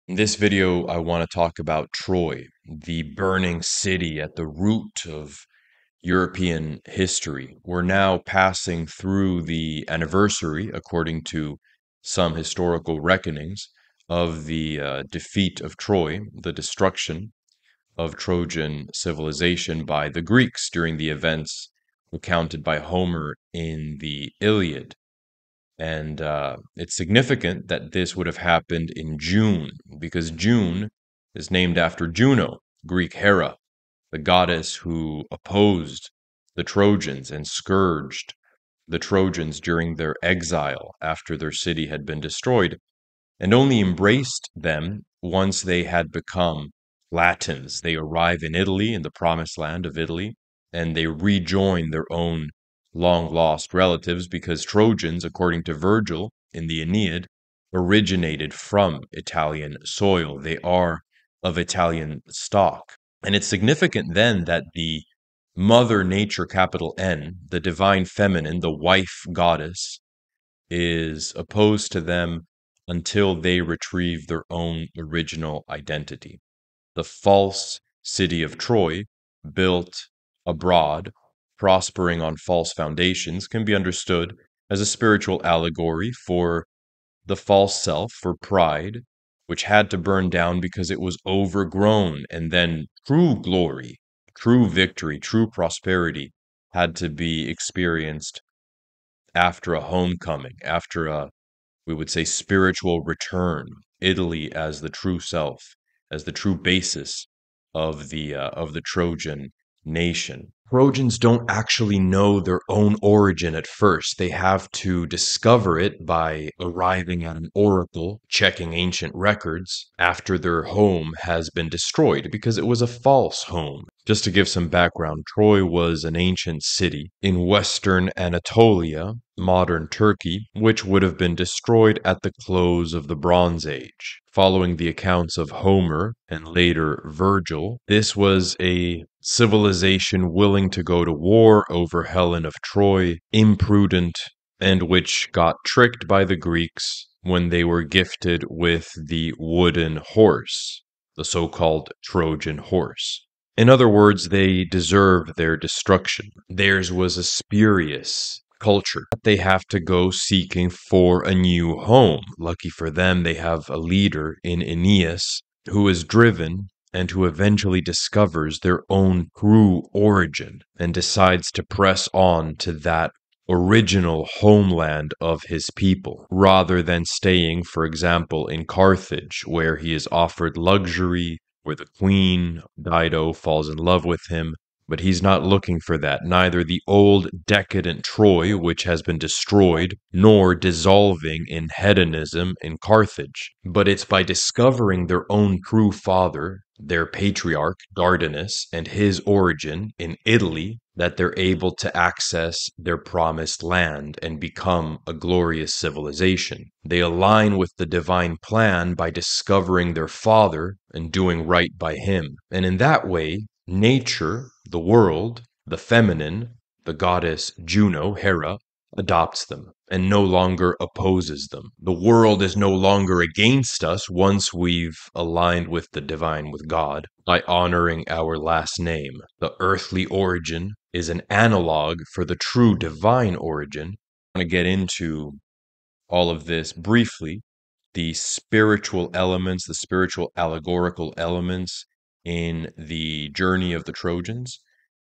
In this video, I want to talk about Troy, the burning city at the root of European history. We're now passing through the anniversary, according to some historical reckonings, of the defeat of Troy, the destruction of Trojan civilization by the Greeks during the events recounted by Homer in the Iliad. And it's significant that this would have happened in June, because June is named after Juno, Greek Hera, the goddess who opposed the Trojans and scourged the Trojans during their exile after their city had been destroyed, and only embraced them once they had become Latins. They arrive in Italy, in the promised land of Italy, and they rejoin their own long lost relatives because Trojans, according to Virgil in the Aeneid, originated from Italian soil. They are of Italian stock. And it's significant then that the Mother Nature, capital N, the divine feminine, the wife goddess, is opposed to them until they retrieve their own original identity. The false city of Troy, built abroad, prospering on false foundations, can be understood as a spiritual allegory for the false self, for pride, which had to burn down because it was overgrown, and then true glory, true victory, true prosperity had to be experienced after a homecoming, after a, we would say, spiritual return. Italy as the true self, as the true basis of the Trojan nation. Trojans don't actually know their own origin at first. They have to discover it by arriving at an oracle, checking ancient records after their home has been destroyed, because it was a false home. Just to give some background, Troy was an ancient city in western Anatolia, modern Turkey, which would have been destroyed at the close of the Bronze Age. Following the accounts of Homer and later Virgil, this was a civilization willing to go to war over Helen of Troy, imprudent, and which got tricked by the Greeks when they were gifted with the wooden horse, the so-called Trojan horse. In other words, they deserved their destruction. Theirs was a spurious culture. They have to go seeking for a new home. Lucky for them, they have a leader in Aeneas who is driven and who eventually discovers their own true origin and decides to press on to that original homeland of his people, rather than staying, for example, in Carthage, where he is offered luxury, where the queen, Dido, falls in love with him. But he's not looking for that, neither the old decadent Troy, which has been destroyed, nor dissolving in hedonism in Carthage. But it's by discovering their own true father, their patriarch, Dardanus, and his origin in Italy, that they're able to access their promised land and become a glorious civilization. They align with the divine plan by discovering their father and doing right by him. And in that way, nature, the world, the feminine, the goddess Juno, Hera, adopts them and no longer opposes them. The world is no longer against us once we've aligned with the divine, with God, by honoring our last name. The earthly origin is an analog for the true divine origin. I want to get into all of this briefly, the spiritual elements, the spiritual allegorical elements in the journey of the Trojans,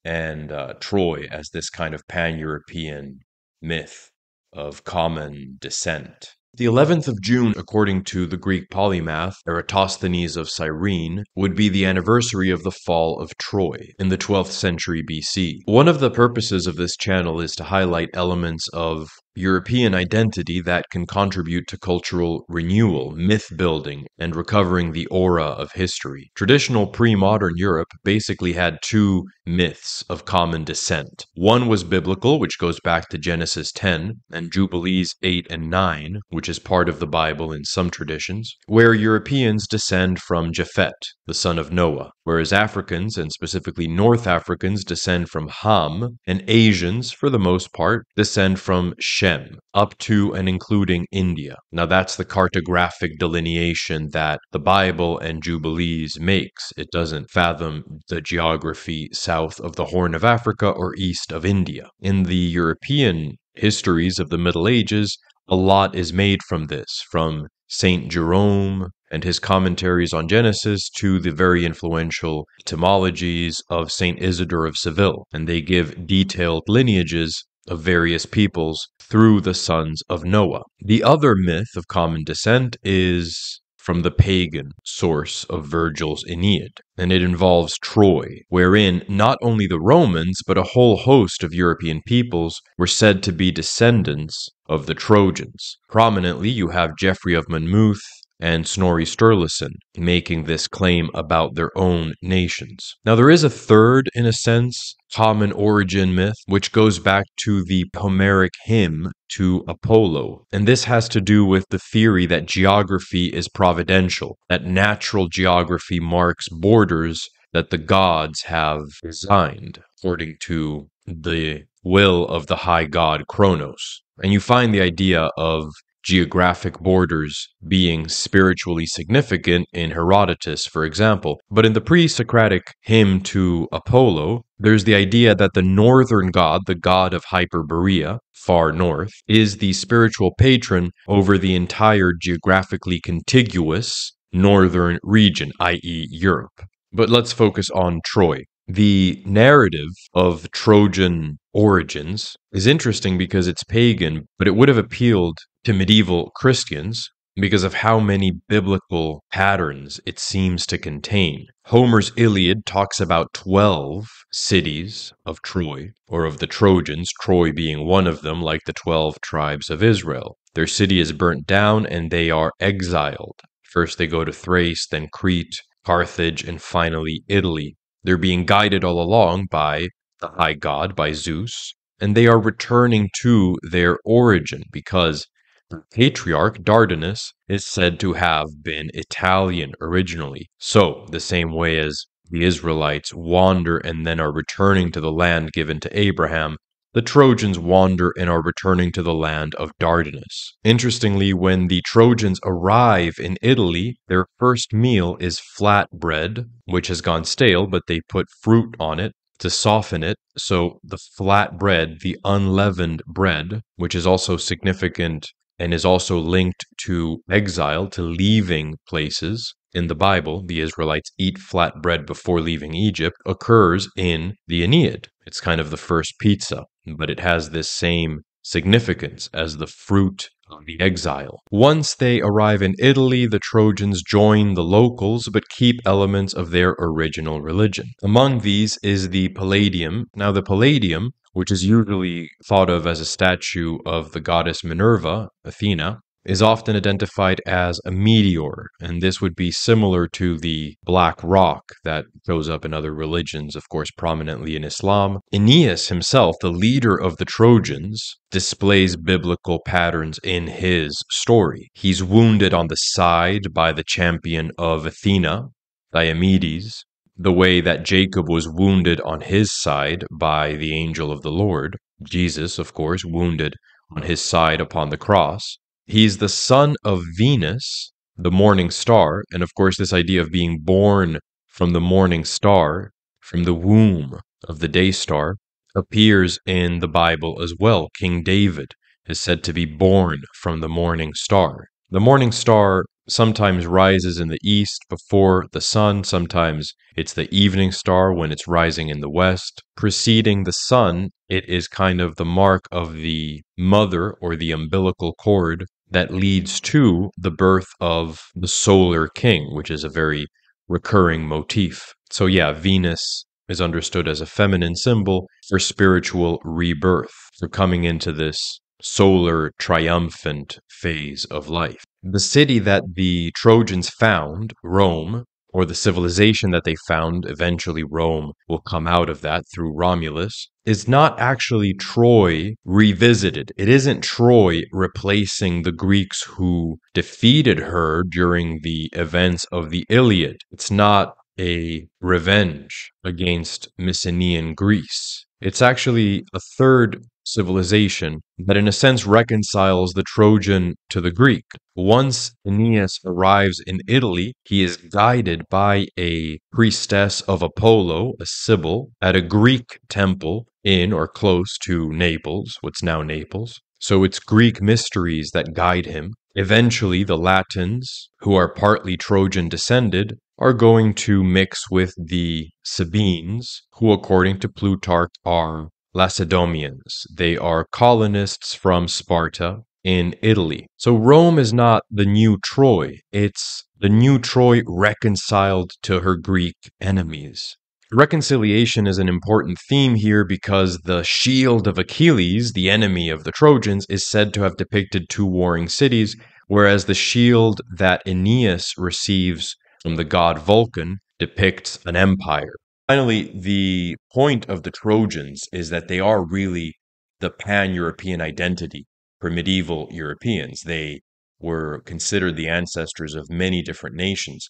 and Troy as this kind of pan-European myth of common descent. The 11th of June, according to the Greek polymath Eratosthenes of Cyrene, would be the anniversary of the fall of Troy in the 12th century BC. One of the purposes of this channel is to highlight elements of European identity that can contribute to cultural renewal, myth building, and recovering the aura of history. Traditional pre-modern Europe basically had two myths of common descent. One was biblical, which goes back to Genesis 10, and Jubilees 8 and 9, which is part of the Bible in some traditions, where Europeans descend from Japhet, the son of Noah, whereas Africans, and specifically North Africans, descend from Ham, and Asians, for the most part, descend from Shem, up to and including India. Now that's the cartographic delineation that the Bible and Jubilees makes. It doesn't fathom the geography south of the Horn of Africa or east of India. In the European histories of the Middle Ages, a lot is made from this, from Saint Jerome and his commentaries on Genesis to the very influential etymologies of Saint Isidore of Seville, and they give detailed lineages of various peoples through the sons of Noah. The other myth of common descent is from the pagan source of Virgil's Aeneid, and it involves Troy, wherein not only the Romans, but a whole host of European peoples were said to be descendants of the Trojans. Prominently, you have Geoffrey of Monmouth and Snorri Sturluson making this claim about their own nations. Now, there is a third, in a sense, common origin myth, which goes back to the Homeric hymn to Apollo. And this has to do with the theory that geography is providential, that natural geography marks borders that the gods have designed according to the will of the high god Kronos. And you find the idea of geographic borders being spiritually significant in Herodotus, for example. But in the pre-Socratic hymn to Apollo, there's the idea that the northern god, the god of Hyperborea, far north, is the spiritual patron over the entire geographically contiguous northern region, i.e. Europe. But let's focus on Troy. The narrative of Trojan origins is interesting because it's pagan, but it would have appealed to medieval Christians because of how many biblical patterns it seems to contain. Homer's Iliad talks about 12 cities of Troy, or of the Trojans, Troy being one of them, like the 12 tribes of Israel. Their city is burnt down and they are exiled. First they go to Thrace, then Crete, Carthage, and finally Italy. They're being guided all along by the high god, by Zeus, and they are returning to their origin because the patriarch Dardanus is said to have been Italian originally. So, the same way as the Israelites wander and then are returning to the land given to Abraham, the Trojans wander and are returning to the land of Dardanus. Interestingly, when the Trojans arrive in Italy, their first meal is flatbread, which has gone stale, but they put fruit on it to soften it. So the flat bread, the unleavened bread, which is also significant and is also linked to exile, to leaving places. In the Bible, the Israelites eat flat bread before leaving Egypt, occurs in the Aeneid. It's kind of the first pizza, but it has this same significance as the fruit of the exile. Once they arrive in Italy, the Trojans join the locals but keep elements of their original religion. Among these is the Palladium. Now, the Palladium, which is usually thought of as a statue of the goddess Minerva, Athena, is often identified as a meteor, and this would be similar to the black rock that shows up in other religions, of course, prominently in Islam. Aeneas himself, the leader of the Trojans, displays biblical patterns in his story. He's wounded on the side by the champion of Athena, Diomedes, the way that Jacob was wounded on his side by the angel of the Lord. Jesus, of course, wounded on his side upon the cross. He's the son of Venus, the morning star, and of course this idea of being born from the morning star, from the womb of the day star, appears in the Bible as well. King David is said to be born from the morning star. The morning star sometimes rises in the east before the sun, sometimes it's the evening star when it's rising in the west. Preceding the sun, it is kind of the mark of the mother or the umbilical cord that leads to the birth of the solar king, which is a very recurring motif. So yeah, Venus is understood as a feminine symbol for spiritual rebirth, for coming into this solar triumphant phase of life. The city that the Trojans found, Rome, or the civilization that they found, eventually Rome will come out of that through Romulus, is not actually Troy revisited. It isn't Troy replacing the Greeks who defeated her during the events of the Iliad. It's not a revenge against Mycenaean Greece. It's actually a third civilization that, in a sense, reconciles the Trojan to the Greek. Once Aeneas arrives in Italy, he is guided by a priestess of Apollo, a Sibyl, at a Greek temple in or close to Naples, what's now Naples. So it's Greek mysteries that guide him. Eventually, the Latins, who are partly Trojan descended, are going to mix with the Sabines, who, according to Plutarch, are Lacedaemonians. They are colonists from Sparta in Italy. So Rome is not the new Troy. It's the new Troy reconciled to her Greek enemies. Reconciliation is an important theme here because the shield of Achilles, the enemy of the Trojans, is said to have depicted two warring cities, whereas the shield that Aeneas receives from the god Vulcan depicts an empire. Finally, the point of the Trojans is that they are really the pan-European identity for medieval Europeans. They were considered the ancestors of many different nations.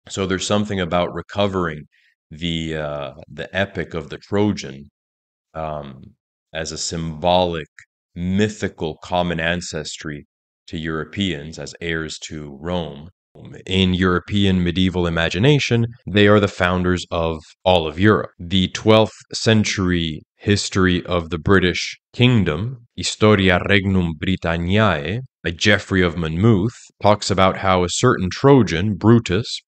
So there's something about recovering the epic of the Trojan um, as a symbolic, mythical common ancestry to Europeans as heirs to Rome. In European medieval imagination, they are the founders of all of Europe. The 12th century history of the British Kingdom, Historia Regnum Britanniae, by Geoffrey of Monmouth, talks about how a certain Trojan, Brutus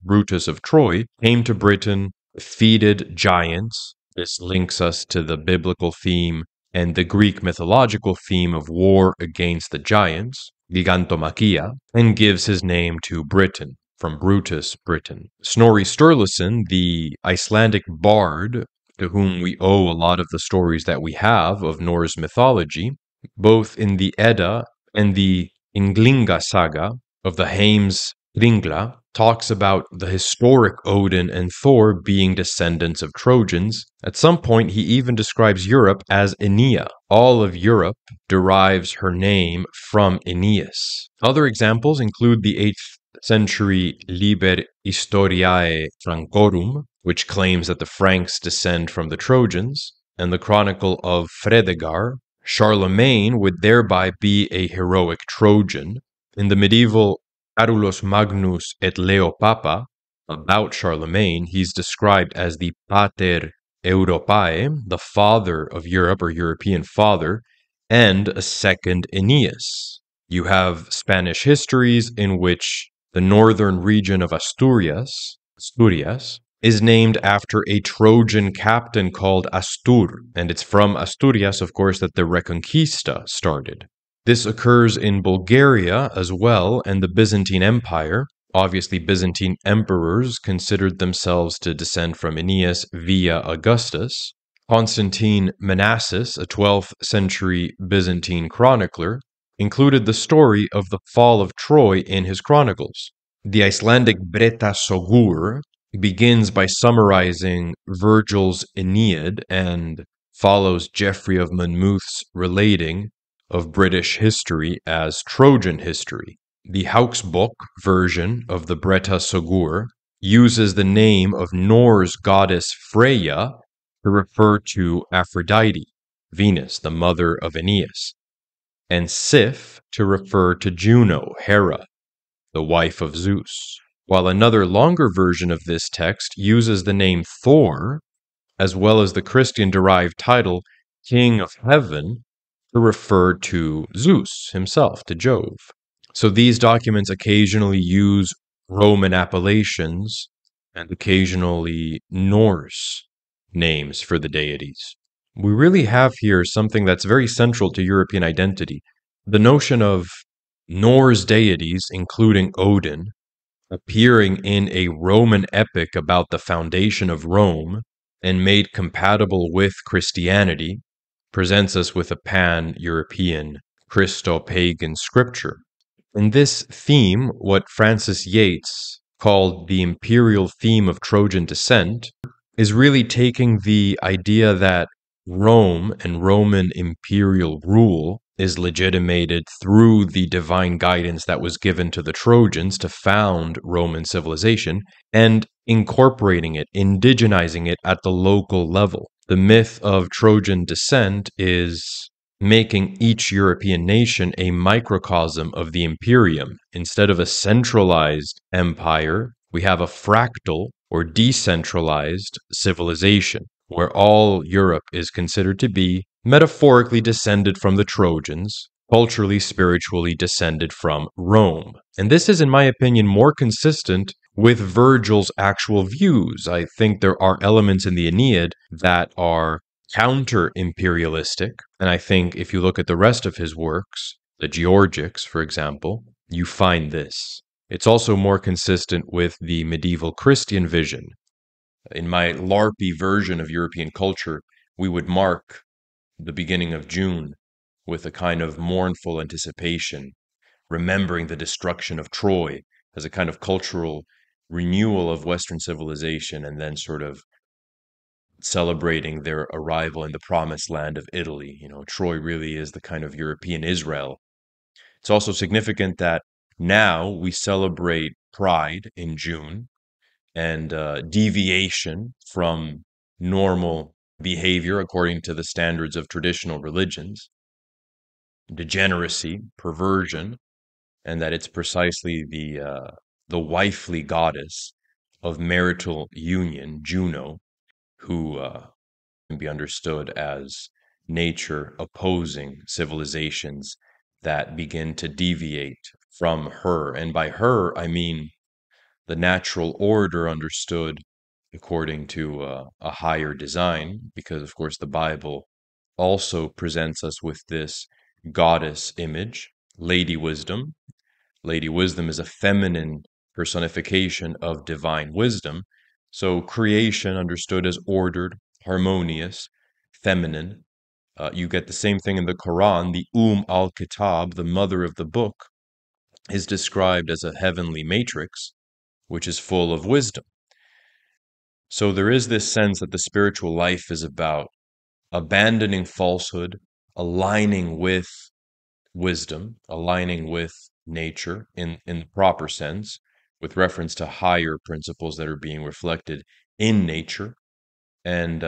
of Troy, came to Britain, defeated giants. This links us to the biblical theme and the Greek mythological theme of war against the giants, Gigantomachia, and gives his name to Britain, from Brutus, Britain. Snorri Sturluson, the Icelandic bard, to whom we owe a lot of the stories that we have of Norse mythology, both in the Edda and the Ynglinga saga of the Heimskringla, talks about the historic Odin and Thor being descendants of Trojans. At some point, he even describes Europe as Aenea. All of Europe derives her name from Aeneas. Other examples include the 8th century Liber Historiae Francorum, which claims that the Franks descend from the Trojans, and the Chronicle of Fredegar. Charlemagne would thereby be a heroic Trojan. In the medieval Carolus Magnus et Leo Papa, about Charlemagne, he's described as the Pater Europae, the father of Europe, or European father, and a second Aeneas. You have Spanish histories in which the northern region of Asturias, is named after a Trojan captain called Astur, and it's from Asturias, of course, that the Reconquista started. This occurs in Bulgaria as well, and the Byzantine Empire. Obviously, Byzantine emperors considered themselves to descend from Aeneas via Augustus. Constantine Manasses, a 12th century Byzantine chronicler, included the story of the fall of Troy in his chronicles. The Icelandic Breta Sogur begins by summarizing Virgil's Aeneid and follows Geoffrey of Monmouth's relating of British history as Trojan history. The Hauksbok version of the Breta Sogur uses the name of Norse goddess Freya to refer to Aphrodite, Venus, the mother of Aeneas, and Sif to refer to Juno, Hera, the wife of Zeus, while another longer version of this text uses the name Thor, as well as the Christian-derived title King of Heaven, to refer to Zeus himself, to Jove. So these documents occasionally use Roman appellations and occasionally Norse names for the deities. We really have here something that's very central to European identity. The notion of Norse deities, including Odin, appearing in a Roman epic about the foundation of Rome and made compatible with Christianity, presents us with a pan-European Christo-pagan scripture. In this theme, what Francis Yates called The Imperial Theme of Trojan Descent, is really taking the idea that Rome and Roman imperial rule is legitimated through the divine guidance that was given to the Trojans to found Roman civilization and incorporating it, indigenizing it at the local level. The myth of Trojan descent is making each European nation a microcosm of the imperium. Instead of a centralized empire, we have a fractal or decentralized civilization, where all Europe is considered to be metaphorically descended from the Trojans, culturally, spiritually descended from Rome. And this is, in my opinion, more consistent with Virgil's actual views. I think there are elements in the Aeneid that are counter imperialistic. And I think if you look at the rest of his works, the Georgics, for example, you find this. It's also more consistent with the medieval Christian vision. In my LARPy version of European culture, we would mark the beginning of June with a kind of mournful anticipation, remembering the destruction of Troy as a kind of cultural renewal of Western civilization, and then sort of celebrating their arrival in the promised land of Italy. You know, Troy really is the kind of European Israel. It's also significant that now we celebrate Pride in June and deviation from normal behavior according to the standards of traditional religions, degeneracy, perversion, and that it's precisely the wifely goddess of marital union, Juno, who can be understood as nature opposing civilizations that begin to deviate from her. And by her, I mean the natural order understood according to a higher design, because, of course, the Bible also presents us with this goddess image, Lady Wisdom. Lady Wisdom is a feminine personification of divine wisdom. So creation understood as ordered, harmonious, feminine. You get the same thing in the Quran. The al-Kitab, the mother of the book, is described as a heavenly matrix, which is full of wisdom. So there is this sense that the spiritual life is about abandoning falsehood, aligning with wisdom, aligning with nature in the proper sense, with reference to higher principles that are being reflected in nature, and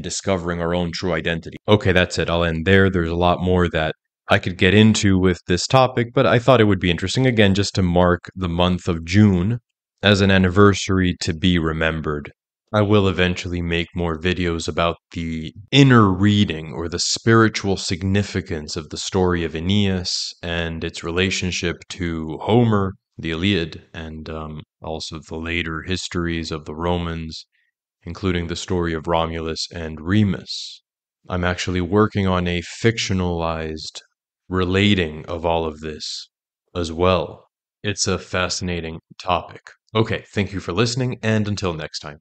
discovering our own true identity. Okay, that's it. I'll end there. There's a lot more that I could get into with this topic, but I thought it would be interesting, again, just to mark the month of June as an anniversary to be remembered. I will eventually make more videos about the inner reading or the spiritual significance of the story of Aeneas and its relationship to Homer, the Iliad, and also the later histories of the Romans, including the story of Romulus and Remus. I'm actually working on a fictionalized relating of all of this as well. It's a fascinating topic. Okay, thank you for listening, and until next time.